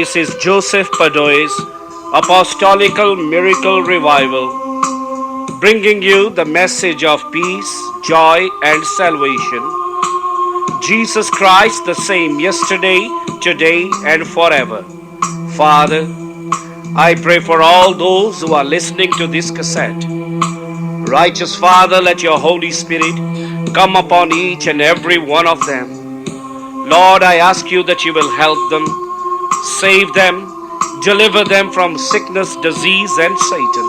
This is Joseph Padoe's Apostolical Miracle Revival, bringing you the message of peace, joy, and salvation. Jesus Christ the same yesterday, today, and forever. Father, I pray for all those who are listening to this cassette. Righteous Father, let your Holy Spirit come upon each and every one of them. Lord, I ask you that you will help them, save them, deliver them from sickness, disease, and Satan.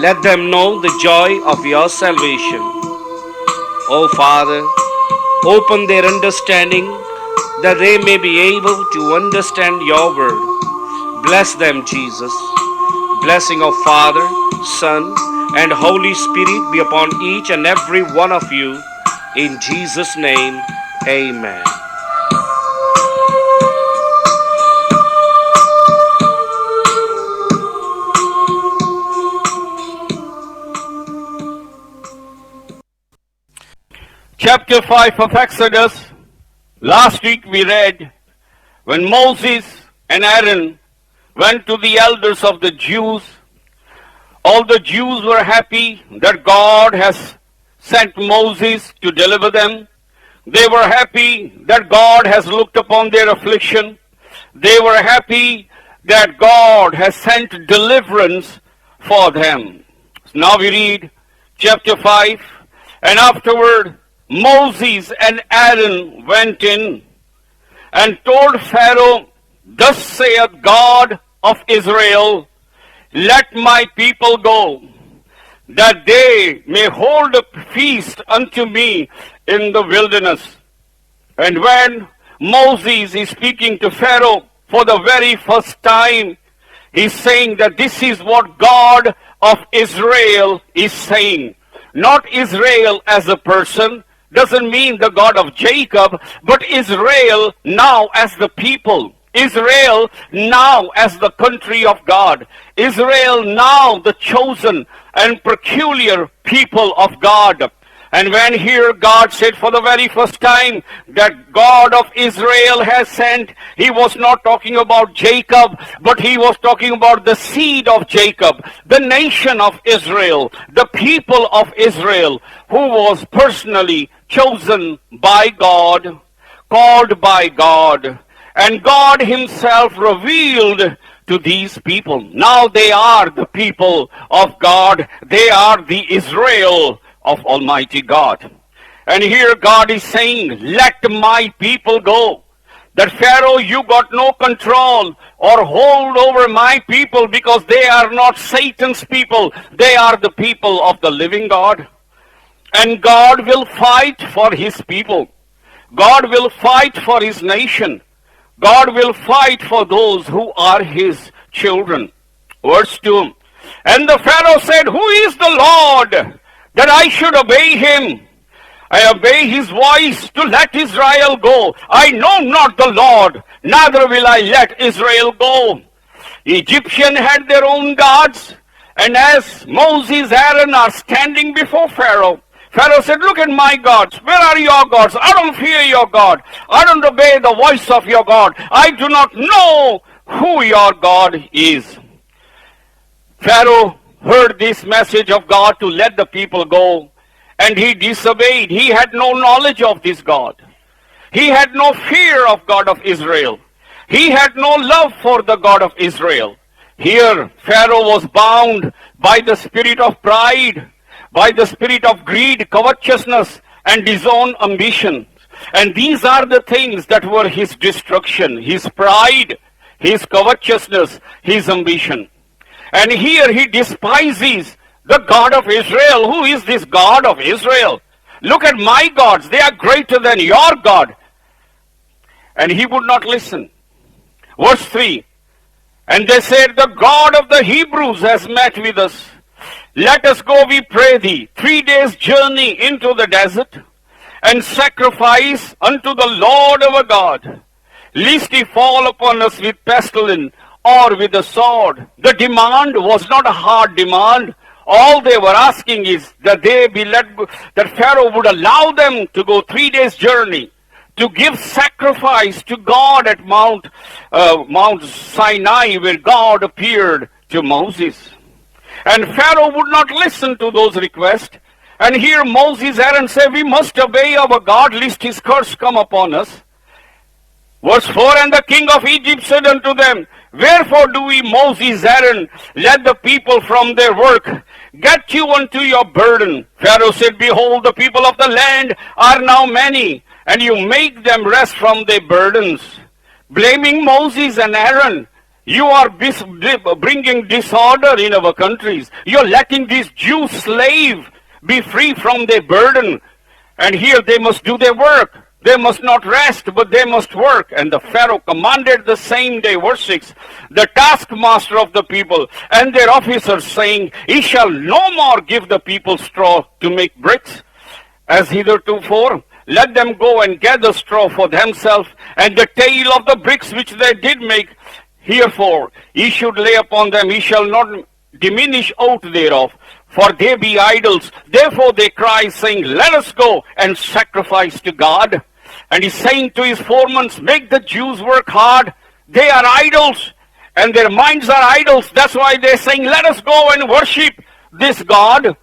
Let them know the joy of your salvation. Oh Father, open their understanding that they may be able to understand your word. Bless them, Jesus. Blessing of Father, Son, and Holy Spirit be upon each and every one of you. In Jesus' name, amen. Chapter 5 of Exodus. Last week we read when Moses and Aaron went to the elders of the Jews. All the Jews were happy that God has sent Moses to deliver them. They were happy that God has looked upon their affliction. They were happy that God has sent deliverance for them. Now we read chapter 5. And afterward Moses and Aaron went in and told Pharaoh, Thus saith God of Israel, Let my people go, that they may hold a feast unto me in the wilderness. And when Moses is speaking to Pharaoh for the very first time, he's saying that this is what God of Israel is saying. Not Israel as a person, doesn't mean the God of Jacob, but Israel now as the people. Israel now as the country of God. Israel now the chosen and peculiar people of God. And when here God said for the very first time that God of Israel has sent, he was not talking about Jacob, but he was talking about the seed of Jacob, the nation of Israel, the people of Israel, who was personally chosen by God, called by God, and God himself revealed to these people. Now they are the people of God. They are the Israel of Almighty God. And here God is saying, Let my people go. That Pharaoh, you got no control or hold over my people, because they are not Satan's people. They are the people of the living God. And God will fight for his people. God will fight for his nation. God will fight for those who are his children. Verse 2. And the Pharaoh said, Who is the Lord, that I should obey him? I obey his voice to let Israel go. I know not the Lord, neither will I let Israel go. Egyptians had their own gods, and as Moses, Aaron are standing before Pharaoh, Pharaoh said, Look at my gods. Where are your gods? I don't fear your God. I don't obey the voice of your God. I do not know who your God is. Pharaoh heard this message of God to let the people go, and he disobeyed. He had no knowledge of this God. He had no fear of God of Israel. He had no love for the God of Israel. Here Pharaoh was bound by the spirit of pride, by the spirit of greed, covetousness, and his own ambition. And these are the things that were his destruction: his pride, his covetousness, his ambition. And here he despises the God of Israel. Who is this God of Israel? Look at my gods. They are greater than your God. And he would not listen. Verse 3. And they said, The God of the Hebrews has met with us. Let us go, we pray thee, 3 days' journey into the desert, and sacrifice unto the Lord our God, lest he fall upon us with pestilence or with the sword. The demand was not a hard demand. All they were asking is that they be let, that Pharaoh would allow them to go 3 days' journey to give sacrifice to God at Mount Sinai, where God appeared to Moses. And Pharaoh would not listen to those requests. And here Moses, Aaron said, we must obey our God, lest his curse come upon us. Verse 4, and the king of Egypt said unto them, wherefore do we, Moses, Aaron, let the people from their work get you unto your burden? Pharaoh said, behold, the people of the land are now many, and you make them rest from their burdens. Blaming Moses and Aaron, you are bringing disorder in our countries. You're letting these Jews slaves be free from their burden. And here they must do their work. They must not rest, but they must work. And the Pharaoh commanded the same day, verse 6, the taskmaster of the people and their officers, saying, he shall no more give the people straw to make bricks, as heretofore. Let them go and gather straw for themselves, and the tale of the bricks which they did make, herefore ye should lay upon them, ye shall not diminish out thereof, for they be idols. Therefore they cry, saying, let us go and sacrifice to God. And he's saying to his foremen, make the Jews work hard. They are idols, and their minds are idols. That's why they're saying, let us go and worship this God,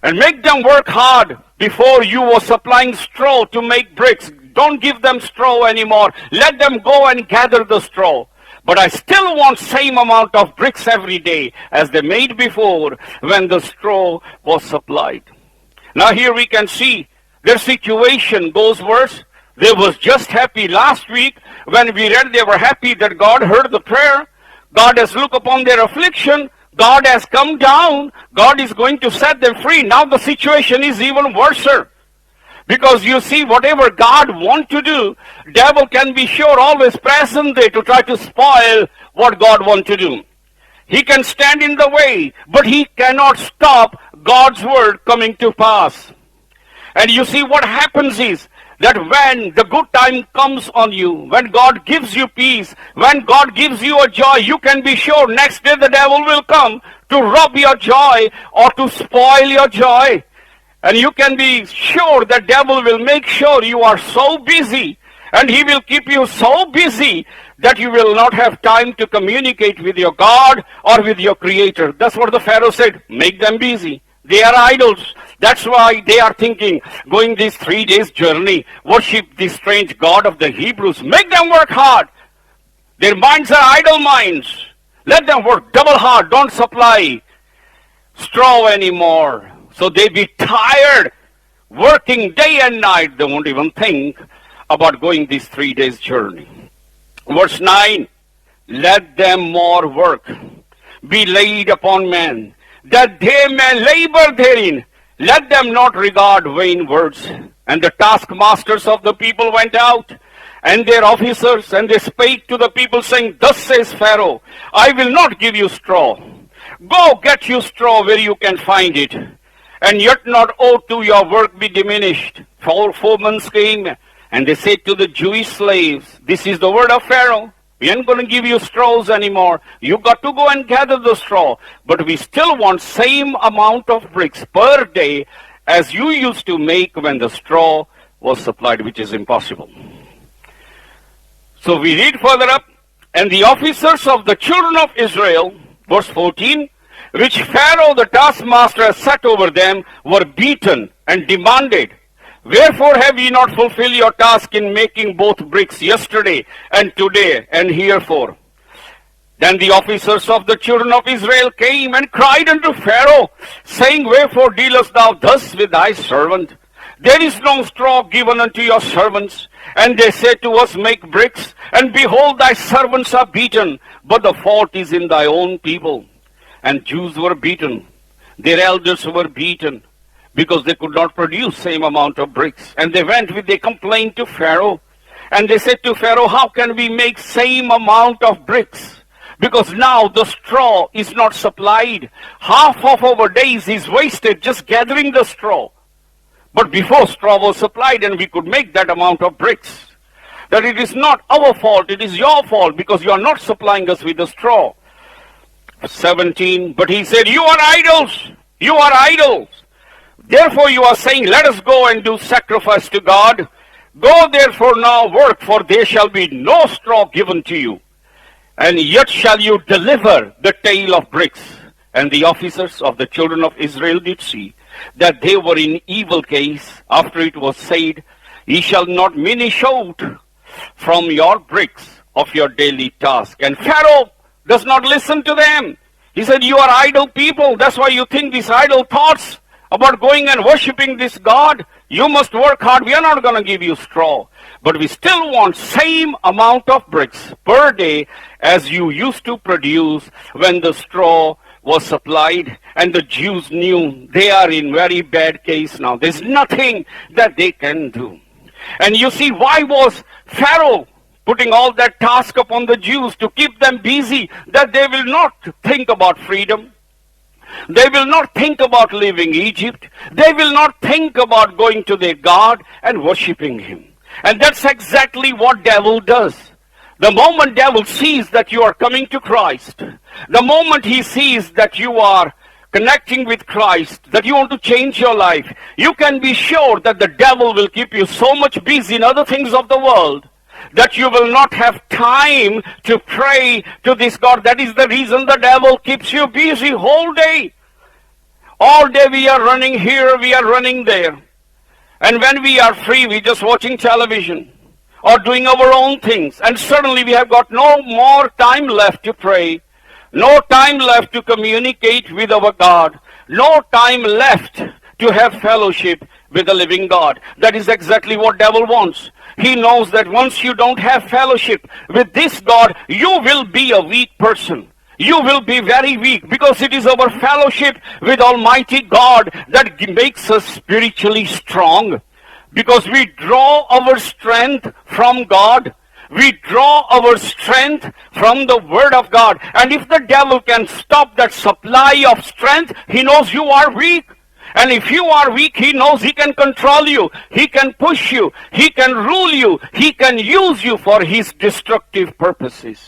and make them work hard. Before you were supplying straw to make bricks. Don't give them straw anymore. Let them go and gather the straw. But I still want same amount of bricks every day as they made before when the straw was supplied. Now here we can see their situation goes worse. They was just happy last week when we read they were happy that God heard the prayer. God has looked upon their affliction. God has come down. God is going to set them free. Now the situation is even worse. Because you see, whatever God wants to do, devil can be sure always present there to try to spoil what God wants to do. He can stand in the way, but he cannot stop God's word coming to pass. And you see what happens is that when the good time comes on you, when God gives you peace, when God gives you a joy, you can be sure next day the devil will come to rob your joy or to spoil your joy. And you can be sure the devil will make sure you are so busy, and he will keep you so busy that you will not have time to communicate with your God or with your Creator. That's what the Pharaoh said, make them busy. They are idols. That's why they are thinking, going this 3 days journey, worship this strange God of the Hebrews. Make them work hard. Their minds are idle minds. Let them work double hard. Don't supply straw anymore. So they be tired, working day and night. They won't even think about going this 3 days journey. Verse 9, let them more work be laid upon men, that they may labor therein. Let them not regard vain words. And the taskmasters of the people went out, and their officers, and they spake to the people, saying, thus says Pharaoh, I will not give you straw. Go get you straw where you can find it, and yet not ought to your work be diminished. Foremen came, and they said to the Jewish slaves, this is the word of Pharaoh. We ain't going to give you straws anymore. You got to go and gather the straw. But we still want same amount of bricks per day as you used to make when the straw was supplied, which is impossible. So we read further up, and the officers of the children of Israel, verse 14, which Pharaoh the taskmaster set over them, were beaten and demanded, wherefore have ye not fulfilled your task in making both bricks yesterday and today and herefore? Then the officers of the children of Israel came and cried unto Pharaoh, saying, wherefore dealest thou thus with thy servant? There is no straw given unto your servants. And they said to us, make bricks, and behold, thy servants are beaten, but the fault is in thy own people. And Jews were beaten, their elders were beaten, because they could not produce same amount of bricks. And they went with a complaint to Pharaoh. And they said to Pharaoh, how can we make same amount of bricks? Because now the straw is not supplied. Half of our days is wasted just gathering the straw. But before straw was supplied and we could make that amount of bricks. That it is not our fault, it is your fault because you are not supplying us with the straw. 17, but he said, you are idols, you are idols. Therefore you are saying, let us go and do sacrifice to God. Go therefore now work, for there shall be no straw given to you, and yet shall you deliver the tale of bricks. And the officers of the children of Israel did see that they were in evil case, after it was said, Ye shall not minish out from your bricks of your daily task. And Pharaoh does not listen to them. He said, You are idle people. That's why you think these idle thoughts about going and worshipping this God. You must work hard. We are not going to give you straw. But we still want same amount of bricks per day as you used to produce when the straw was supplied. And the Jews knew they are in very bad case now. There's nothing that they can do. And you see, why was Pharaoh putting all that task upon the Jews to keep them busy, that they will not think about freedom? They will not think about leaving Egypt. They will not think about going to their God and worshipping him. And that's exactly what devil does. The moment devil sees that you are coming to Christ, the moment he sees that you are connecting with Christ, that you want to change your life, you can be sure that the devil will keep you so much busy in other things of the world that you will not have time to pray to this God. That is the reason the devil keeps you busy whole day. All day we are running here, we are running there. And when we are free, we just watching television or doing our own things. And suddenly we have got no more time left to pray, no time left to communicate with our God, no time left to have fellowship with the living God. That is exactly what devil wants. He knows that once you don't have fellowship with this God, you will be a weak person. You will be very weak, because it is our fellowship with Almighty God that makes us spiritually strong. Because we draw our strength from God. We draw our strength from the Word of God. And if the devil can stop that supply of strength, he knows you are weak. And if you are weak, he knows he can control you. He can push you. He can rule you. He can use you for his destructive purposes.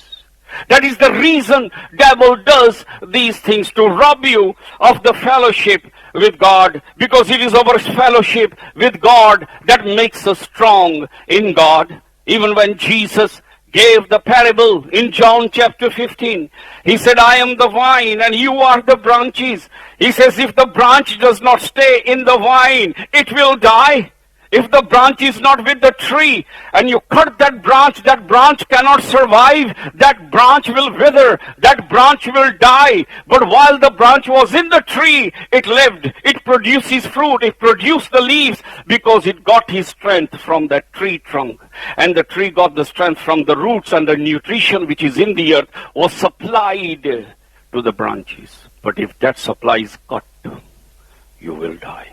That is the reason devil does these things, to rob you of the fellowship with God, because it is our fellowship with God that makes us strong in God. Even when Jesus gave the parable in John chapter 15, he said, I am the vine and you are the branches. He says, if the branch does not stay in the vine, it will die. If the branch is not with the tree and you cut that branch cannot survive. That branch will wither. That branch will die. But while the branch was in the tree, it lived. It produces fruit. It produced the leaves because it got his strength from that tree trunk. And the tree got the strength from the roots, and the nutrition which is in the earth was supplied to the branches. But if that supply is cut, you will die.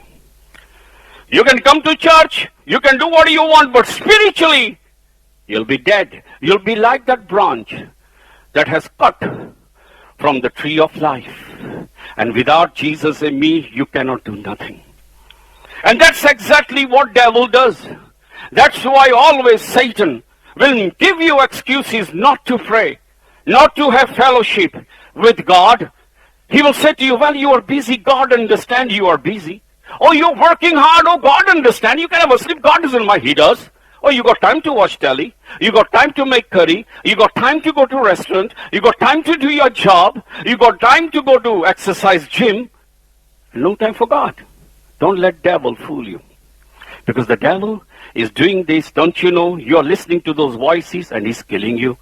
You can come to church, you can do what you want, but spiritually, you'll be dead. You'll be like that branch that has cut from the tree of life. And without Jesus and me, you cannot do nothing. And that's exactly what devil does. That's why always Satan will give you excuses not to pray, not to have fellowship with God. He will say to you, well, you are busy. God understands you are busy. Oh, you're working hard. Oh, God understands. You can have a sleep. God doesn't mind. He does. Oh, you got time to watch telly. You got time to make curry. You got time to go to restaurant. You got time to do your job. You got time to go to exercise gym. No time for God. Don't let devil fool you. Because the devil is doing this. Don't you know? You're listening to those voices and he's killing you.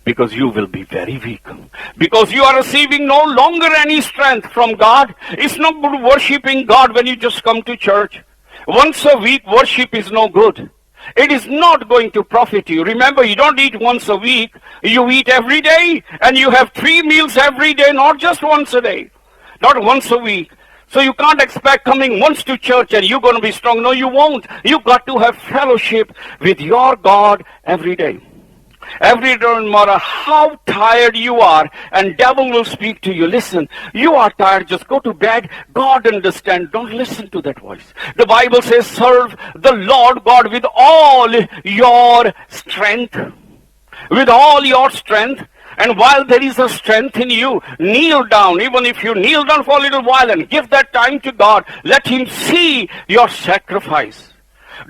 Because you will be very weak. Because you are receiving no longer any strength from God. It's not good worshipping God when you just come to church. Once a week worship is no good. It is not going to profit you. Remember, you don't eat once a week. You eat every day. And you have 3 meals every day, not just once a day. Not once a week. So you can't expect coming once to church and you're going to be strong. No, you won't. You got to have fellowship with your God every day. Every day, no matter how tired you are, and devil will speak to you. Listen, you are tired, just go to bed. God understands. Don't listen to that voice. The Bible says, serve the Lord God with all your strength. With all your strength. And while there is a strength in you, kneel down. Even if you kneel down for a little while and give that time to God, let him see your sacrifice.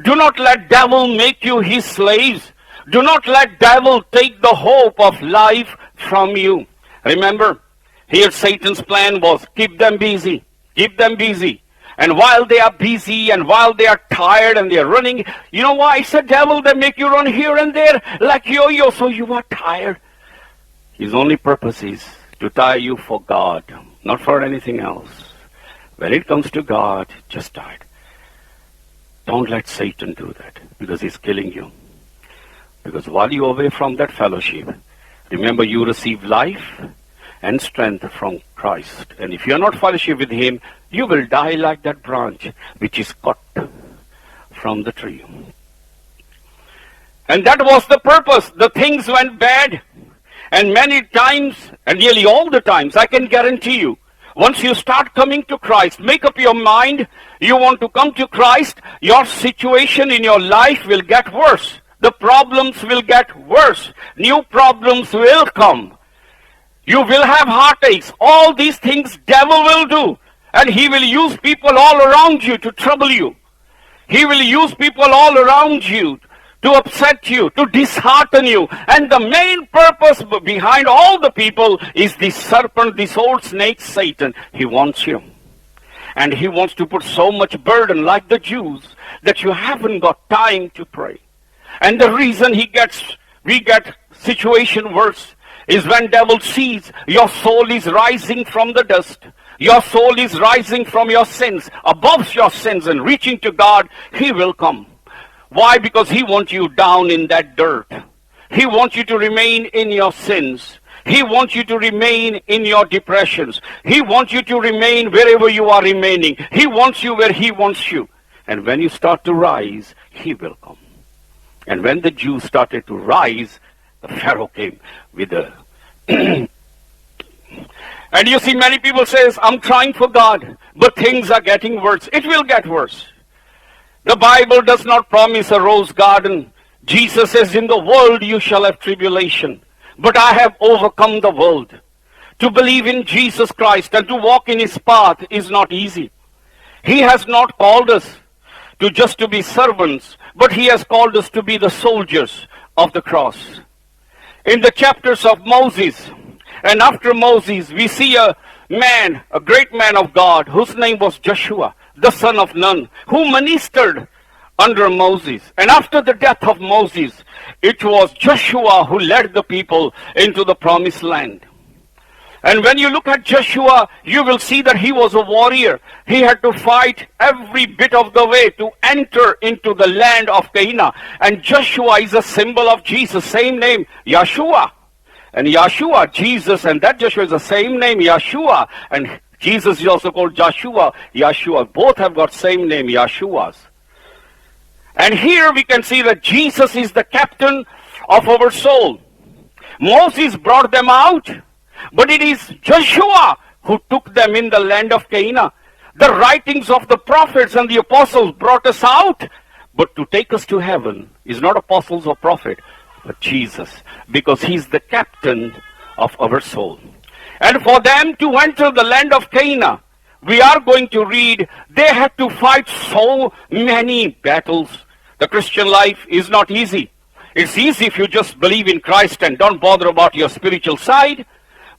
Do not let devil make you his slaves. Do not let devil take the hope of life from you. Remember, here Satan's plan was keep them busy. Keep them busy. And while they are busy and while they are tired and they are running, you know why? It's the devil that make you run here and there like yo-yo, so you are tired. His only purpose is to tire you for God, not for anything else. When it comes to God, just tired. Don't let Satan do that, because he's killing you. Because while you're away from that fellowship, remember you receive life and strength from Christ. And if you're not fellowship with him, you will die like that branch which is cut from the tree. And that was the purpose. The things went bad. And many times, and nearly all the times, I can guarantee you, once you start coming to Christ, make up your mind, you want to come to Christ, your situation in your life will get worse. The problems will get worse. New problems will come. You will have heartaches. All these things devil will do. And he will use people all around you to trouble you. He will use people all around you to upset you, to dishearten you. And the main purpose behind all the people is this serpent, this old snake, Satan. He wants you. And he wants to put so much burden like the Jews that you haven't got time to pray. And the reason we get situation worse is when devil sees your soul is rising from the dust. Your soul is rising from your sins, above your sins and reaching to God, he will come. Why? Because he wants you down in that dirt. He wants you to remain in your sins. He wants you to remain in your depressions. He wants you to remain wherever you are remaining. He wants you where he wants you. And when you start to rise, he will come. And when the Jews started to rise, the Pharaoh came with a... And you see, many people says, I'm trying for God, but things are getting worse. It will get worse. The Bible does not promise a rose garden. Jesus says, in the world you shall have tribulation, but I have overcome the world. To believe in Jesus Christ and to walk in his path is not easy. He has not called us to just to be servants, but he has called us to be the soldiers of the cross. In the chapters of Moses, and after Moses, we see a man, a great man of God, whose name was Joshua, the son of Nun, who ministered under Moses. And after the death of Moses, it was Joshua who led the people into the promised land. And when you look at Joshua, you will see that he was a warrior. He had to fight every bit of the way to enter into the land of Canaan. And Joshua is a symbol of Jesus, same name, Yeshua. And Yeshua, Jesus, and that Joshua is the same name, Yeshua. And Jesus is also called Joshua, Yeshua. Both have got same name, Yeshua's. And here we can see that Jesus is the captain of our soul. Moses brought them out, but it is Joshua who took them in the land of Canaan. The writings of the prophets and the apostles brought us out, but to take us to heaven is not apostles or prophet, but Jesus, because he's the captain of our soul. And for them to enter the land of Canaan, we are going to read, they had to fight so many battles. The Christian life is not easy. It's easy if you just believe in Christ and don't bother about your spiritual side.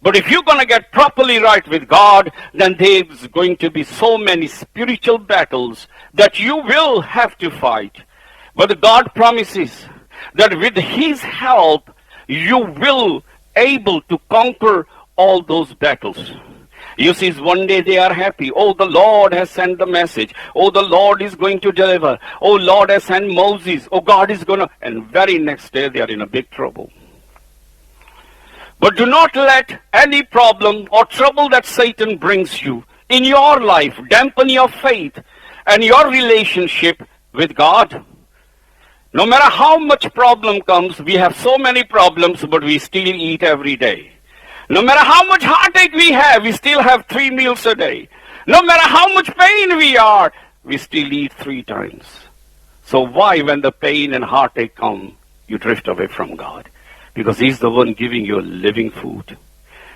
But if you're going to get properly right with God, then there's going to be so many spiritual battles that you will have to fight. But God promises that with his help, you will able to conquer all those battles. You see, one day they are happy. Oh, the Lord has sent the message. Oh, the Lord is going to deliver. Oh, Lord has sent Moses. Oh, God is going to... And very next day they are in a big trouble. But do not let any problem or trouble that Satan brings you in your life dampen your faith and your relationship with God. No matter how much problem comes, we have so many problems, but we still eat every day. No matter how much heartache we have, we still have 3 meals a day. No matter how much pain we are, we still eat 3 times. So why, when the pain and heartache come, you drift away from God? Because he's the one giving you living food.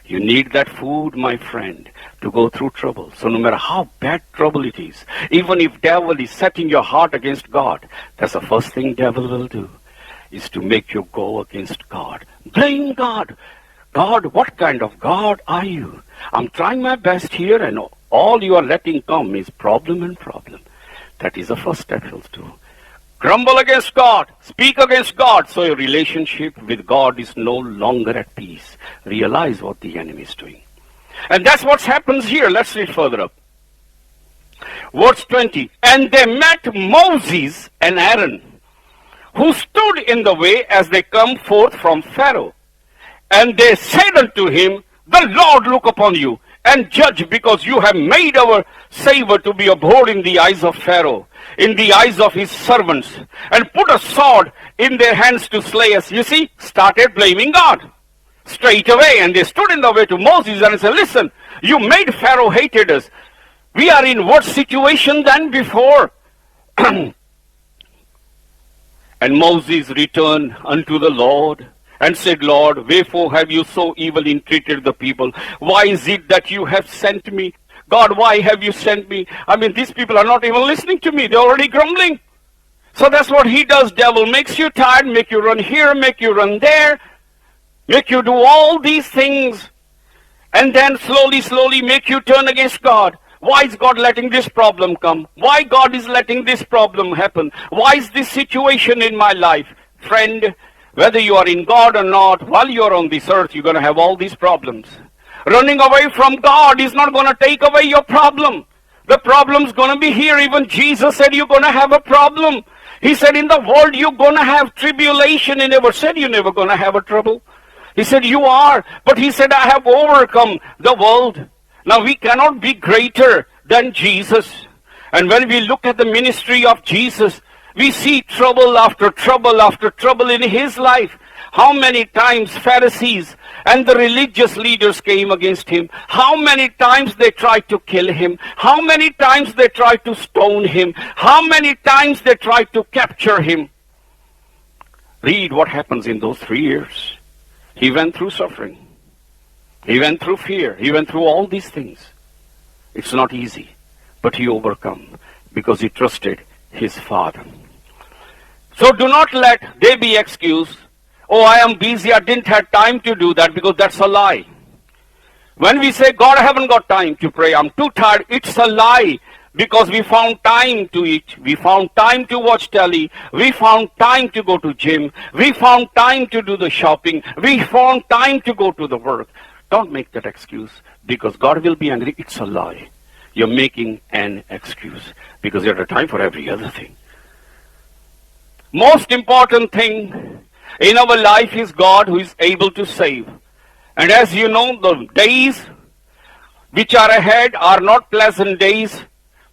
You need that food, my friend, to go through trouble. So no matter how bad trouble it is, even if devil is setting your heart against God, that's the first thing devil will do, is to make you go against God. Blame God. God, what kind of God are you? I'm trying my best here, and all you are letting come is problem and problem. That is the first step he'll do. Grumble against God, speak against God, so your relationship with God is no longer at peace. Realize what the enemy is doing. And that's what happens here. Let's read further up. Verse 20. And they met Moses and Aaron, who stood in the way as they come forth from Pharaoh. And they said unto him, The Lord look upon you, and judge, because you have made our savor to be abhorred in the eyes of Pharaoh, in the eyes of his servants, and put a sword in their hands to slay us. You see, started blaming God straight away. And they stood in the way to Moses and said, Listen, you made Pharaoh hated us. We are in worse situation than before. And Moses returned unto the Lord and said, Lord, wherefore have you so evil entreated the people? Why is it that you have sent me? God, why have you sent me? I mean, these people are not even listening to me. They're already grumbling. So that's what he does. Devil makes you tired, make you run here, make you run there, make you do all these things, and then slowly make you turn against God. Why is God letting this problem come? Why God is letting this problem happen? Why is this situation in my life? Friend, whether you are in God or not, while you are on this earth, you're going to have all these problems. Running away from God is not going to take away your problem. The problem's going to be here. Even Jesus said you're going to have a problem. He said in the world you're going to have tribulation. He never said you're never going to have a trouble. He said you are. But he said I have overcome the world. Now we cannot be greater than Jesus. And when we look at the ministry of Jesus, we see trouble after trouble after trouble in his life. How many times Pharisees and the religious leaders came against him? How many times they tried to kill him? How many times they tried to stone him? How many times they tried to capture him? Read what happens in those 3 years. He went through suffering. He went through fear. He went through all these things. It's not easy, but he overcome because he trusted his Father. So do not let there be excuse. Oh, I am busy, I didn't have time to do that, because that's a lie. When we say, God, I haven't got time to pray, I'm too tired, it's a lie. Because we found time to eat, we found time to watch telly, we found time to go to gym, we found time to do the shopping, we found time to go to the work. Don't make that excuse, because God will be angry. It's a lie. You're making an excuse, because you have time for every other thing. Most important thing in our life is God, who is able to save. And as you know, the days which are ahead are not pleasant days.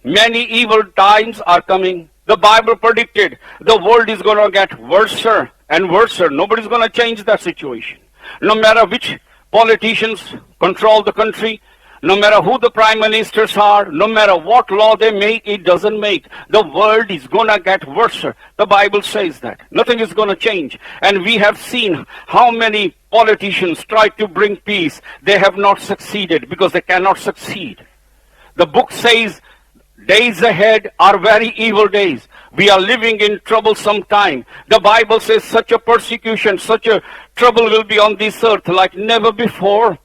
Many evil times are coming. The Bible predicted the world is going to get worse and worse. Nobody's going to change that situation. No matter which politicians control the country, no matter who the prime ministers are, no matter what law they make, it doesn't make. The world is going to get worse. The Bible says that. Nothing is going to change. And we have seen how many politicians try to bring peace. They have not succeeded, because they cannot succeed. The book says days ahead are very evil days. We are living in troublesome time. The Bible says such a persecution, such a trouble will be on this earth like never before.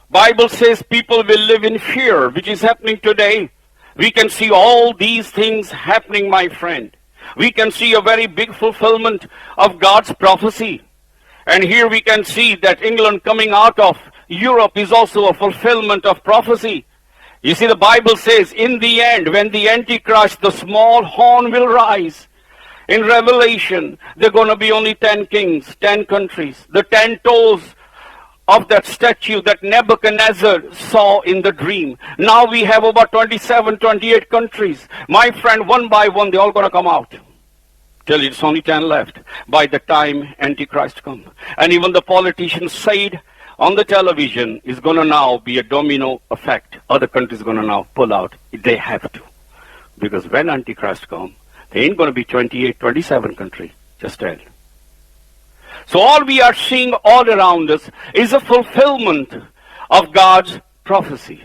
Bible says people will live in fear, which is happening today. We can see all these things happening, my friend. We can see a very big fulfillment of God's prophecy. And here we can see that England coming out of Europe is also a fulfillment of prophecy. You see, the Bible says in the end, when the Antichrist, the small horn will rise. In Revelation, there are going to be only 10 kings, 10 countries. The 10 toes of that statue that Nebuchadnezzar saw in the dream. Now we have about 27, 28 countries. My friend, one by one, they're all going to come out. Till it's only 10 left by the time Antichrist comes. And even the politicians said on the television is going to now be a domino effect. Other countries are going to now pull out. They have to. Because when Antichrist comes, there ain't going to be 28, 27 countries. Just tell. So all we are seeing all around us is a fulfillment of God's prophecy.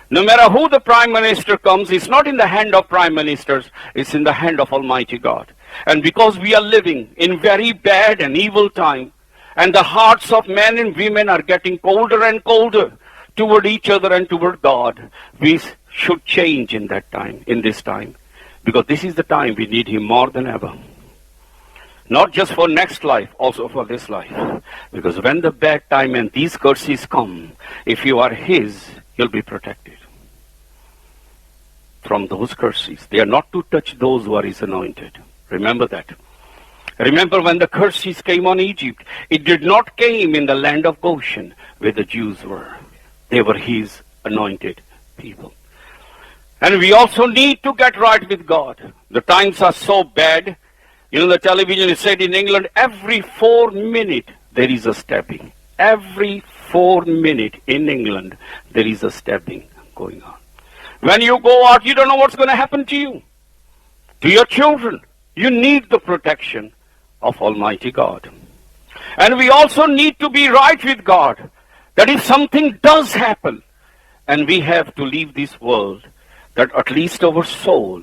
No matter who the prime minister comes, it's not in the hand of prime ministers, it's in the hand of Almighty God. And because we are living in very bad and evil time, and the hearts of men and women are getting colder and colder toward each other and toward God, we should change in that time, in this time. Because this is the time we need Him more than ever. Not just for next life, also for this life. Because when the bad time and these curses come, if you are His, you'll be protected from those curses. They are not to touch those who are His anointed. Remember that. Remember when the curses came on Egypt, it did not came in the land of Goshen where the Jews were. They were His anointed people. And we also need to get right with God. The times are so bad. You know, the television is said in England, every 4 minutes there is a stabbing. Every 4 minutes in England there is a stabbing going on. When you go out, you don't know what's going to happen to you, to your children. You need the protection of Almighty God. And we also need to be right with God, that if something does happen and we have to leave this world, that at least our soul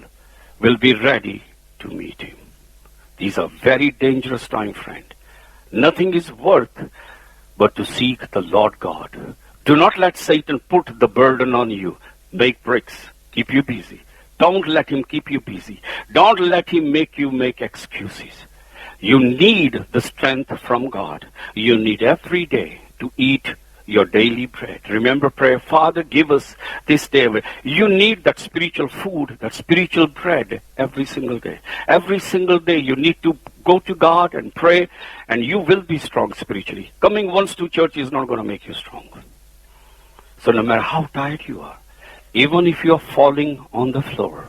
will be ready to meet Him. These are very dangerous times, friend. Nothing is worth but to seek the Lord God. Do not let Satan put the burden on you. Make bricks, keep you busy. Don't let him keep you busy. Don't let him make you make excuses. You need the strength from God. You need every day to eat your daily bread. Remember prayer, Father, give us this day. You need that spiritual food, that spiritual bread every single day. Every single day you need to go to God and pray, and you will be strong spiritually. Coming once to church is not going to make you strong. So no matter how tired you are, even if you are falling on the floor,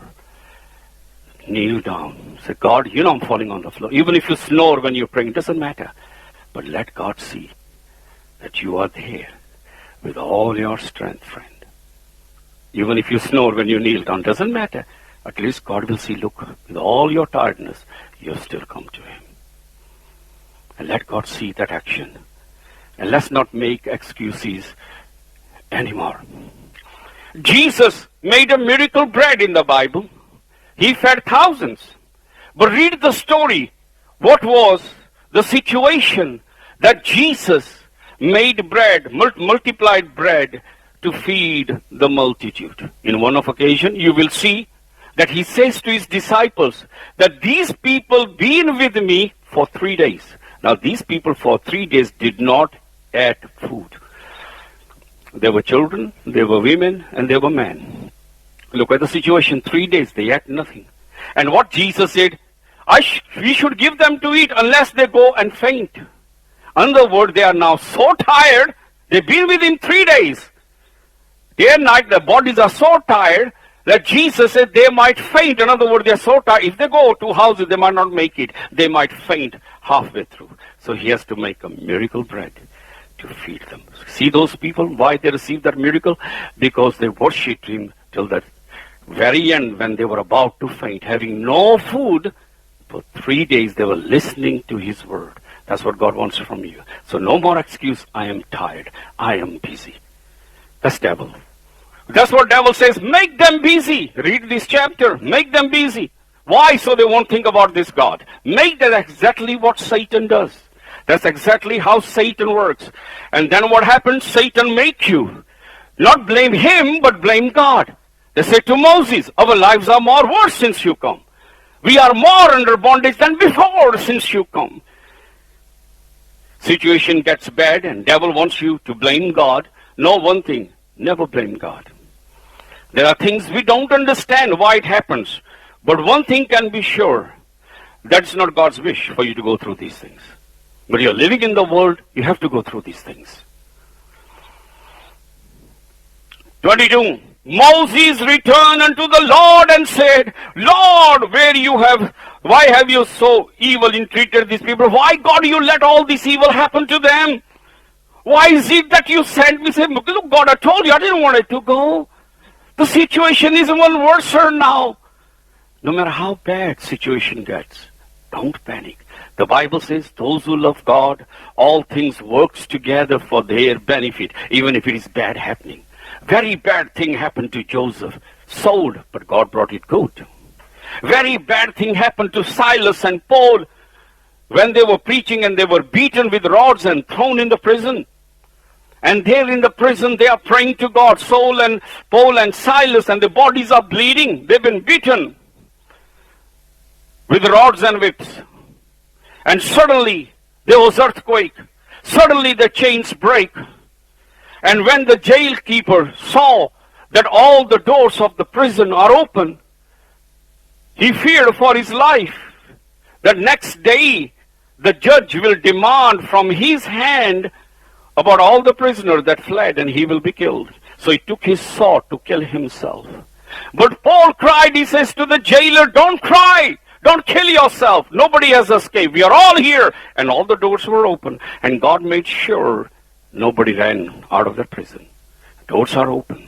kneel down. Say, God, you know I'm falling on the floor. Even if you snore when you're praying, it doesn't matter. But let God see that you are there with all your strength, friend. Even if you snore when you kneel down, doesn't matter. At least God will see, look, with all your tiredness, you have still come to Him. And let God see that action. And let's not make excuses anymore. Jesus made a miracle bread in the Bible. He fed thousands. But read the story. What was the situation that Jesus made bread, multiplied bread to feed the multitude? In one of occasion, you will see that He says to His disciples that these people been with me for 3 days. Now these people for 3 days did not eat food. There were children, there were women, and there were men. Look at the situation. 3 days, they ate nothing. And what Jesus said, we should give them to eat unless they go and faint. In other words, they are now so tired, they've been with Him 3 days. Day and night, their bodies are so tired that Jesus said they might faint. In other words, they are so tired. If they go to houses, they might not make it. They might faint halfway through. So He has to make a miracle bread to feed them. See those people, why they received that miracle? Because they worshipped Him till the very end when they were about to faint, having no food. For 3 days they were listening to His word. That's what God wants from you. So no more excuse, I am tired, I am busy. That's devil. That's what devil says, make them busy. Read this chapter, make them busy. Why? So they won't think about this God. Make that exactly what Satan does. That's exactly how Satan works. And then what happens? Satan makes you not blame him, but blame God. They say to Moses, our lives are more worse since you come. We are more under bondage than before since you come. Situation gets bad and devil wants you to blame God. Know one thing, never blame God. There are things we don't understand why it happens. But one thing can be sure, that's not God's wish for you to go through these things. But you're living in the world, you have to go through these things. 22. Moses returned unto the Lord and said, Lord, why have you so evil entreated these people? Why, God, you let all this evil happen to them? Why is it that you sent me? Say, look, God, I told you, I didn't want it to go. The situation is even worse now. No matter how bad situation gets, don't panic. The Bible says, those who love God, all things works together for their benefit, even if it is bad happening. Very bad thing happened to Joseph. Sold, but God brought it good. Very bad thing happened to Silas and Paul when they were preaching and they were beaten with rods and thrown in the prison. And there in the prison they are praying to God. Saul and Paul and Silas, and the bodies are bleeding. They've been beaten with rods and whips. And suddenly there was earthquake. Suddenly the chains break. And when the jail keeper saw that all the doors of the prison are open, he feared for his life. That next day the judge will demand from his hand about all the prisoners that fled, and he will be killed. So he took his sword to kill himself. But Paul cried, he says to the jailer, don't cry. Don't kill yourself. Nobody has escaped. We are all here. And all the doors were open. And God made sure nobody ran out of the prison. Doors are open.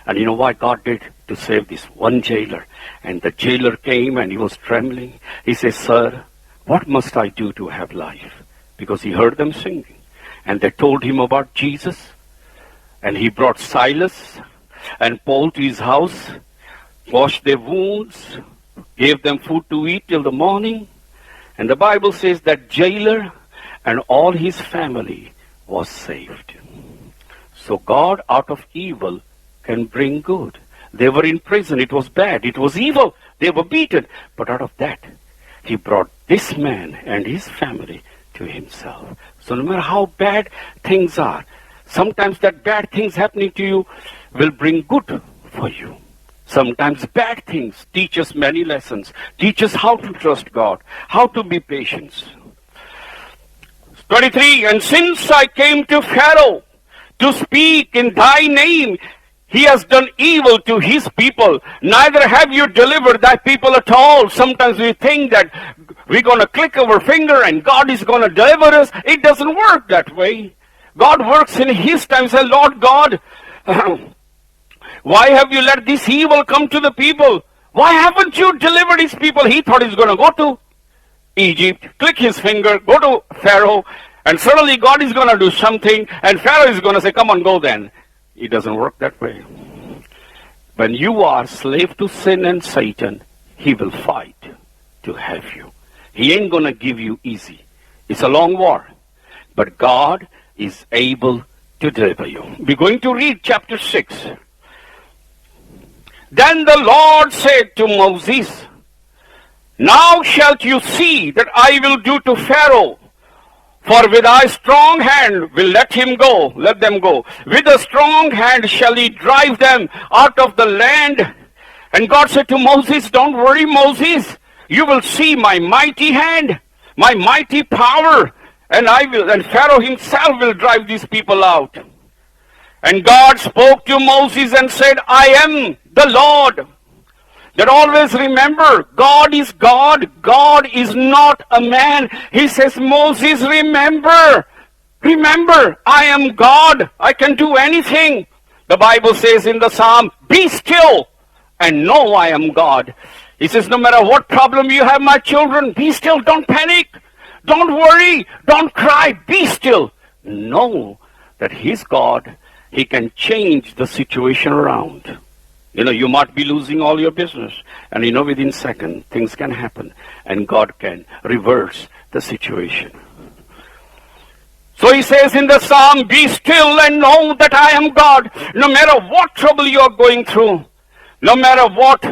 And you know why God did? To save this one jailer. And the jailer came and he was trembling. He says, sir, what must I do to have life? Because he heard them singing. And they told him about Jesus. And he brought Silas and Paul to his house, washed their wounds, gave them food to eat till the morning. And the Bible says that jailer and all his family was saved. So God out of evil can bring good. They were in prison. It was bad. It was evil. They were beaten. But out of that, he brought this man and his family to himself. So no matter how bad things are, sometimes that bad things happening to you will bring good for you. Sometimes bad things teach us many lessons, teach us how to trust God, how to be patient. 23, and since I came to Pharaoh to speak in thy name, he has done evil to his people. Neither have you delivered thy people at all. Sometimes we think that we're going to click our finger and God is going to deliver us. It doesn't work that way. God works in his time. Say, Lord God, why have you let this evil come to the people? Why haven't you delivered his people? He thought he's going to go to Egypt, click his finger, go to Pharaoh, and suddenly God is going to do something, and Pharaoh is going to say, come on, go then. It doesn't work that way. When you are slave to sin and Satan, he will fight to have you. He ain't going to give you easy. It's a long war. But God is able to deliver you. We're going to read chapter 6. Then the Lord said to Moses, now shalt you see that I will do to Pharaoh, for with thy strong hand will let them go. With a strong hand shall he drive them out of the land. And God said to Moses, don't worry, Moses, you will see my mighty hand, my mighty power, and Pharaoh himself will drive these people out. And God spoke to Moses and said, I am the Lord. That always remember, God is God. God is not a man. He says, Moses, remember, I am God. I can do anything. The Bible says in the Psalm, be still and know I am God. He says, no matter what problem you have, my children, be still. Don't panic. Don't worry. Don't cry. Be still. Know that he's God. He can change the situation around. You might be losing all your business. And within a second, things can happen. And God can reverse the situation. So he says in the Psalm, be still and know that I am God. No matter what trouble you are going through, no matter what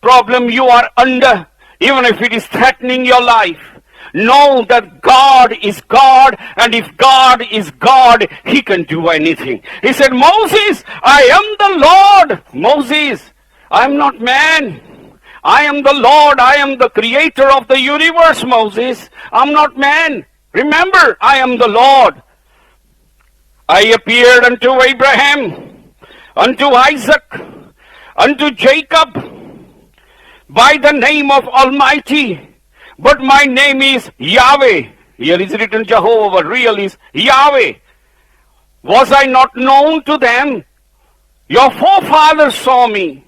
problem you are under, even if it is threatening your life, know that God is God, and if God is God, he can do anything. He said, Moses, I am the Lord. Moses, I am not man. I am the Lord. I am the creator of the universe, Moses. I'm not man. Remember, I am the Lord. I appeared unto Abraham, unto Isaac, unto Jacob, by the name of Almighty. But my name is Yahweh. Here is written Jehovah, real is Yahweh. Was I not known to them? Your forefathers saw me.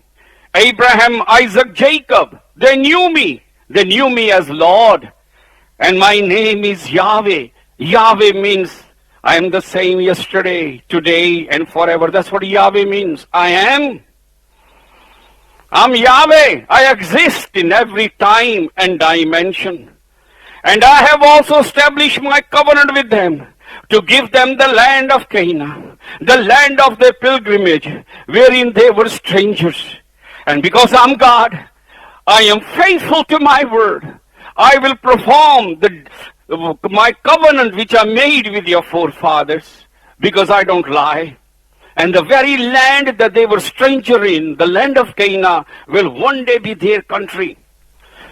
Abraham, Isaac, Jacob. They knew me. They knew me as Lord. And my name is Yahweh. Yahweh means I am the same yesterday, today, and forever. That's what Yahweh means. I am. I'm Yahweh. I exist in every time and dimension. And I have also established my covenant with them to give them the land of Canaan, the land of their pilgrimage, wherein they were strangers. And because I'm God, I am faithful to my word. I will perform my covenant which I made with your forefathers, because I don't lie. And the very land that they were stranger in, the land of Canaan, will one day be their country.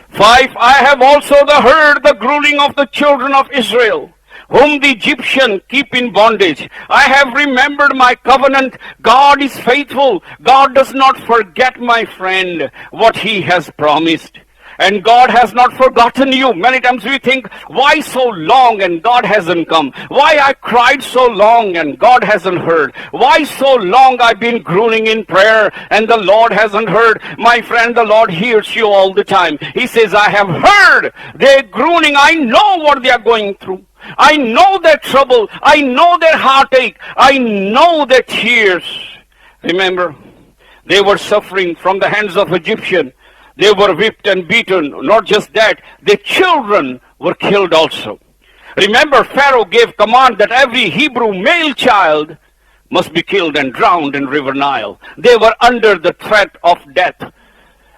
5, I have also heard the groaning of the children of Israel, whom the Egyptians keep in bondage. I have remembered my covenant. God is faithful. God does not forget, my friend, what he has promised. And God has not forgotten you. Many times we think, why so long and God hasn't come? Why I cried so long and God hasn't heard? Why so long I've been groaning in prayer and the Lord hasn't heard? My friend, the Lord hears you all the time. He says, I have heard their groaning. I know what they are going through. I know their trouble. I know their heartache. I know their tears. Remember, they were suffering from the hands of Egyptians. They were whipped and beaten. Not just that, their children were killed also. Remember, Pharaoh gave command that every Hebrew male child must be killed and drowned in River Nile. They were under the threat of death.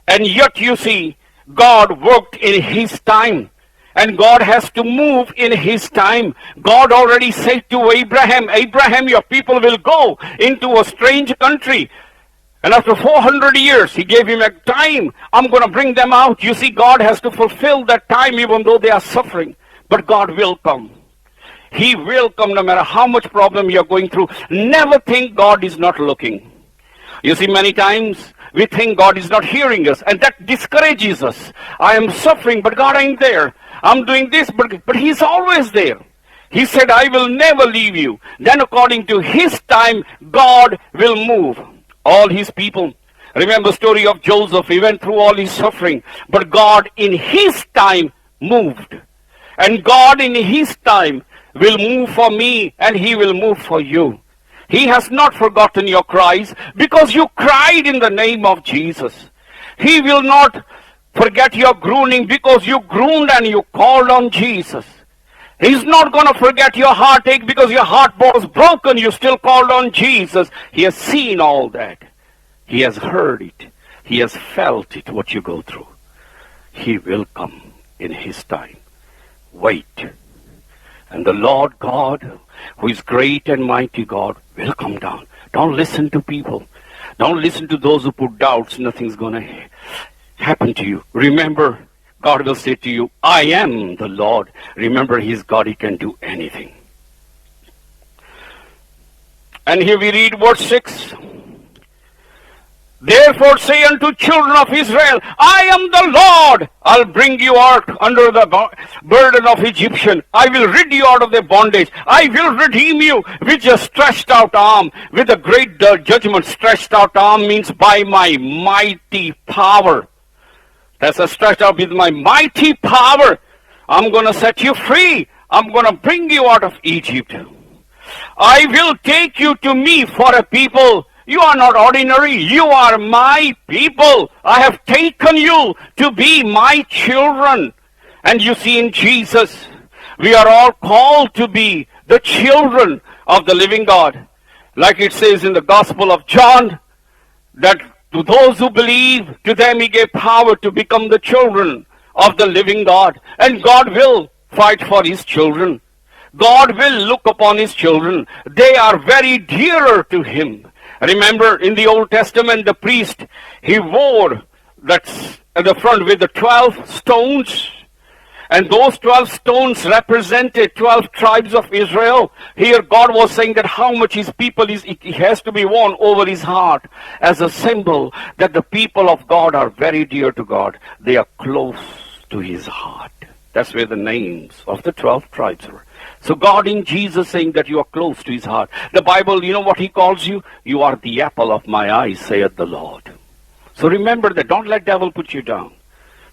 And yet, you see, God worked in his time. And God has to move in his time. God already said to Abraham, Abraham, your people will go into a strange country. And after 400 years, he gave him a time. I'm going to bring them out. You see, God has to fulfill that time even though they are suffering. But God will come. He will come no matter how much problem you're going through. Never think God is not looking. You see, many times we think God is not hearing us, and that discourages us. I am suffering, but God ain't there. I'm doing this, but he's always there. He said, I will never leave you. Then according to his time, God will move. All his people. Remember the story of Joseph. He went through all his suffering. But God in his time moved. And God in his time will move for me and he will move for you. He has not forgotten your cries because you cried in the name of Jesus. He will not forget your groaning because you groaned and you called on Jesus. He's not going to forget your heartache because your heart was broken. You still called on Jesus. He has seen all that. He has heard it. He has felt it, what you go through. He will come in his time. Wait. And the Lord God, who is great and mighty God, will come down. Don't listen to people. Don't listen to those who put doubts. Nothing's going to happen to you. Remember, God will say to you, I am the Lord. Remember, he's God. He can do anything. And here we read verse 6. Therefore say unto children of Israel, I am the Lord. I'll bring you out under the burden of Egyptian. I will rid you out of their bondage. I will redeem you with a stretched out arm. With a great judgment. Stretched out arm means by my mighty power. That's a stretched out with my mighty power. I'm going to set you free. I'm going to bring you out of Egypt. I will take you to me for a people. You are not ordinary. You are my people. I have taken you to be my children. And you see, in Jesus, we are all called to be the children of the living God. Like it says in the Gospel of John, that to those who believe, to them he gave power to become the children of the living God. And God will fight for his children. God will look upon his children. They are very dearer to him. Remember, in the Old Testament, the priest, he wore that at the front with the 12 stones. And those 12 stones represented 12 tribes of Israel. Here God was saying that how much his people is, it has to be worn over his heart as a symbol that the people of God are very dear to God. They are close to his heart. That's where the names of the 12 tribes were. So God in Jesus saying that you are close to his heart. The Bible, you know what he calls you? You are the apple of my eye, saith the Lord. So remember that. Don't let devil put you down.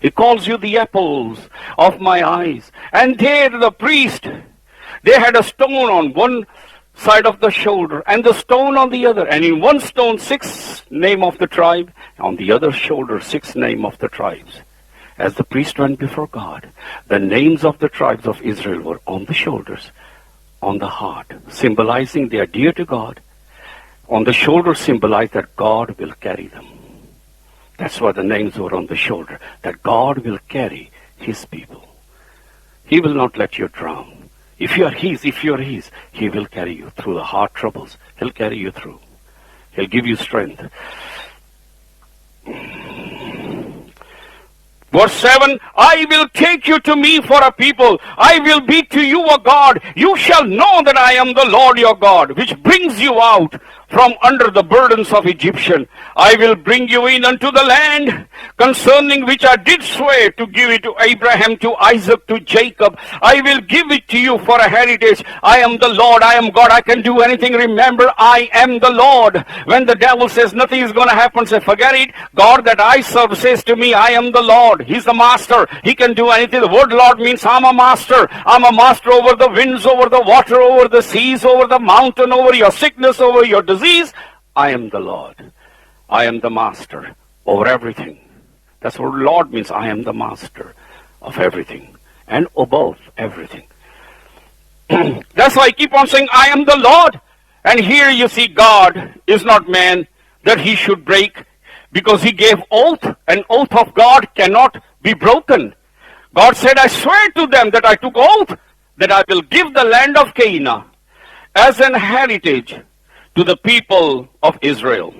He calls you the apples of my eyes. And there the priest, they had a stone on one side of the shoulder and the stone on the other. And in one stone, 6 name of the tribe. On the other shoulder, 6 name of the tribes. As the priest went before God, the names of the tribes of Israel were on the shoulders, on the heart, symbolizing they are dear to God. On the shoulder symbolize that God will carry them. That's why the names were on the shoulder, that God will carry his people. He will not let you drown. If you are his, he will carry you through the hard troubles. He'll carry you through. He'll give you strength. Verse 7, I will take you to me for a people. I will be to you a God. You shall know that I am the Lord your God, which brings you out from under the burdens of Egyptian. I will bring you in unto the land concerning which I did swear to give it to Abraham, to Isaac, to Jacob. I will give it to you for a heritage. I am the Lord. I am God. I can do anything. Remember, I am the Lord. When the devil says nothing is going to happen, say, forget it. God that I serve says to me, I am the Lord. He's the master. He can do anything. The word Lord means I'm a master. I'm a master over the winds, over the water, over the seas, over the mountain, over your sickness, over your disease. I am the Lord. I am the master over everything. That's what Lord means. I am the master of everything and above everything. That's why I keep on saying, I am the Lord. And here you see God is not man that he should break, because he gave oath. An oath of God cannot be broken. God said, I swear to them that I took oath that I will give the land of Canaan as an heritage to the people of Israel.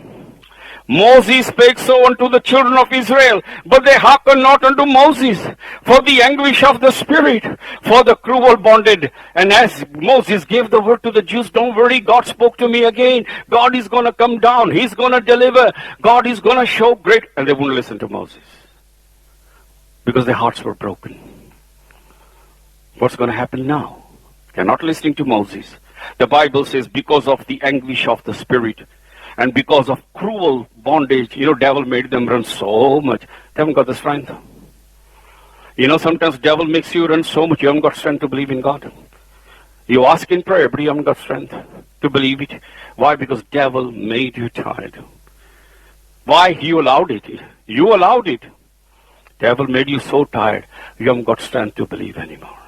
Moses spake so unto the children of Israel, but they hearkened not unto Moses, for the anguish of the spirit, for the cruel bondage. And as Moses gave the word to the Jews, don't worry, God spoke to me again. God is going to come down. He's going to deliver. God is going to show great. And they wouldn't listen to Moses, because their hearts were broken. What's going to happen now? They're not listening to Moses. The Bible says, because of the anguish of the spirit, and because of cruel bondage, devil made them run so much. They haven't got the strength. Sometimes devil makes you run so much, you haven't got strength to believe in God. You ask in prayer, but you haven't got strength to believe it. Why? Because devil made you tired. Why? You allowed it. You allowed it. Devil made you so tired, you haven't got strength to believe anymore.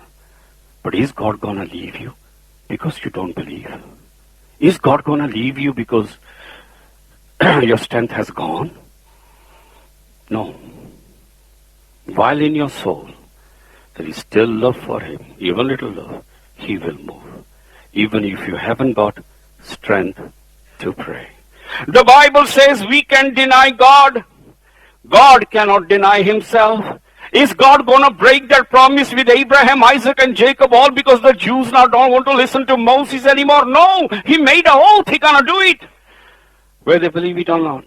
But is God going to leave you because you don't believe? Is God going to leave you because your strength has gone? No. While in your soul there is still love for him, even little love, he will move. Even if you haven't got strength to pray. The Bible says we can deny God. God cannot deny himself. Is God going to break that promise with Abraham, Isaac, and Jacob, all because the Jews now don't want to listen to Moses anymore? No. He made an oath. He cannot do it. Whether they believe it or not.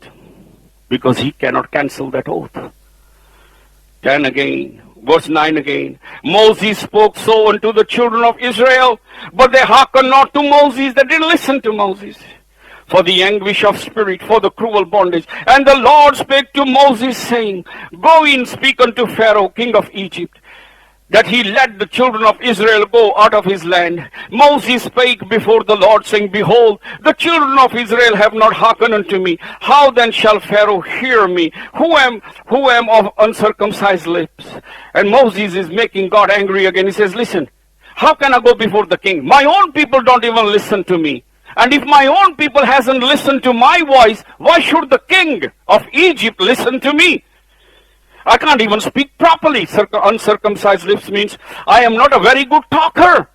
Because he cannot cancel that oath. 10 again. Verse 9 again. Moses spoke so unto the children of Israel, but they hearkened not to Moses. They didn't listen to Moses. For the anguish of spirit, for the cruel bondage. And the Lord spake to Moses, saying, Go in, speak unto Pharaoh, king of Egypt, that he let the children of Israel go out of his land. Moses spake before the Lord, saying, Behold, the children of Israel have not hearkened unto me. How then shall Pharaoh hear me, who am of uncircumcised lips? And Moses is making God angry again. He says, listen, how can I go before the king? My own people don't even listen to me. And if my own people hasn't listened to my voice, why should the king of Egypt listen to me? I can't even speak properly. Uncircumcised lips means I am not a very good talker.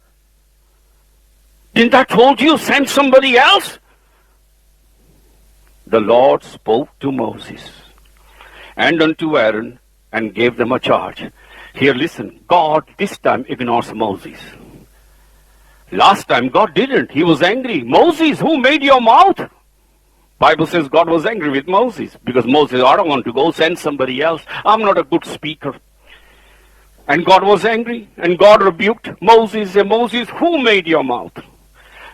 Didn't I told you, send somebody else? The Lord spoke to Moses and unto Aaron and gave them a charge. Here, listen, God this time ignores Moses. Last time God didn't. He was angry. Moses, who made your mouth? Bible says God was angry with Moses because Moses, I don't want to go, send somebody else. I'm not a good speaker. And God was angry and God rebuked Moses. And Moses, who made your mouth?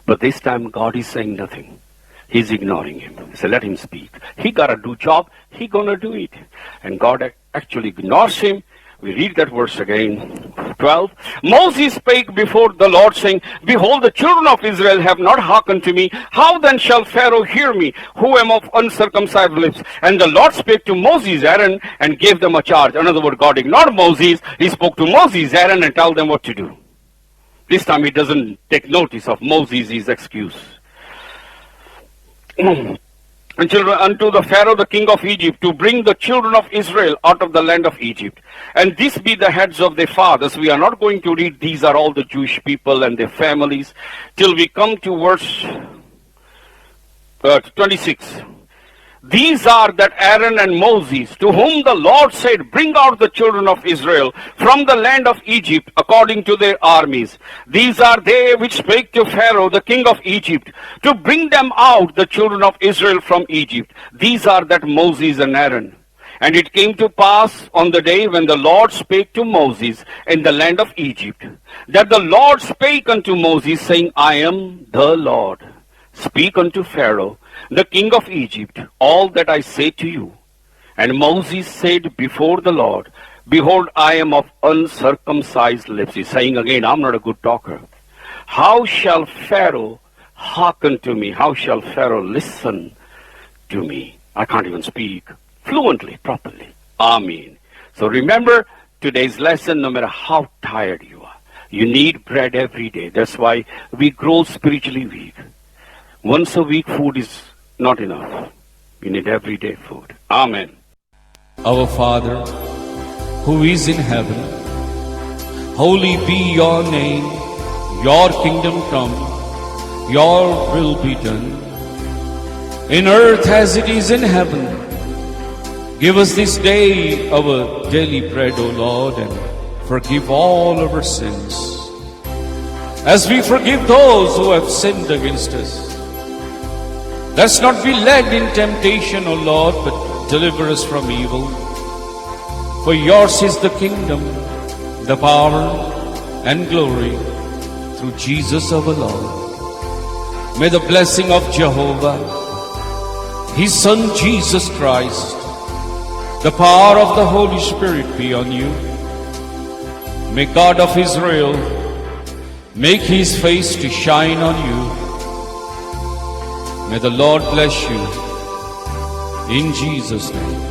But this time God is saying nothing. He's ignoring him. He said, let him speak. He got to do job. He gonna do it. And God actually ignores him. We read that verse again. 12. Moses spake before the Lord, saying, Behold, the children of Israel have not hearkened to me. How then shall Pharaoh hear me, who am of uncircumcised lips? And the Lord spake to Moses, Aaron, and gave them a charge. In other words, God ignored Moses. He spoke to Moses, Aaron, and told them what to do. This time he doesn't take notice of Moses' excuse. And children, unto the Pharaoh the king of Egypt, to bring the children of Israel out of the land of Egypt. And these be the heads of their fathers. We are not going to read, these are all the Jewish people and their families, till we come to verse 26. These are that Aaron and Moses, to whom the Lord said, Bring out the children of Israel from the land of Egypt according to their armies. These are they which spake to Pharaoh the king of Egypt, to bring them out, the children of Israel, from Egypt. These are that Moses and Aaron. And it came to pass on the day when the Lord spake to Moses in the land of Egypt, that the Lord spake unto Moses, saying, I am the Lord. Speak unto Pharaoh, the king of Egypt, all that I say to you. And Moses said before the Lord, Behold, I am of uncircumcised lips. He's saying again, I'm not a good talker. How shall Pharaoh hearken to me? How shall Pharaoh listen to me? I can't even speak fluently, properly. Amen. So remember today's lesson, no matter how tired you are, you need bread every day. That's why we grow spiritually weak. Once a week food is not enough. You need everyday food. Amen. Our Father, who is in heaven, holy be your name, your kingdom come, your will be done, in earth as it is in heaven. Give us this day our daily bread, O Lord, and forgive all our sins, as we forgive those who have sinned against us. Let's not be led in temptation, O Lord, but deliver us from evil. For yours is the kingdom, the power, and glory, through Jesus our Lord. May the blessing of Jehovah, His Son Jesus Christ, the power of the Holy Spirit be on you. May God of Israel make His face to shine on you. May the Lord bless you in Jesus' name.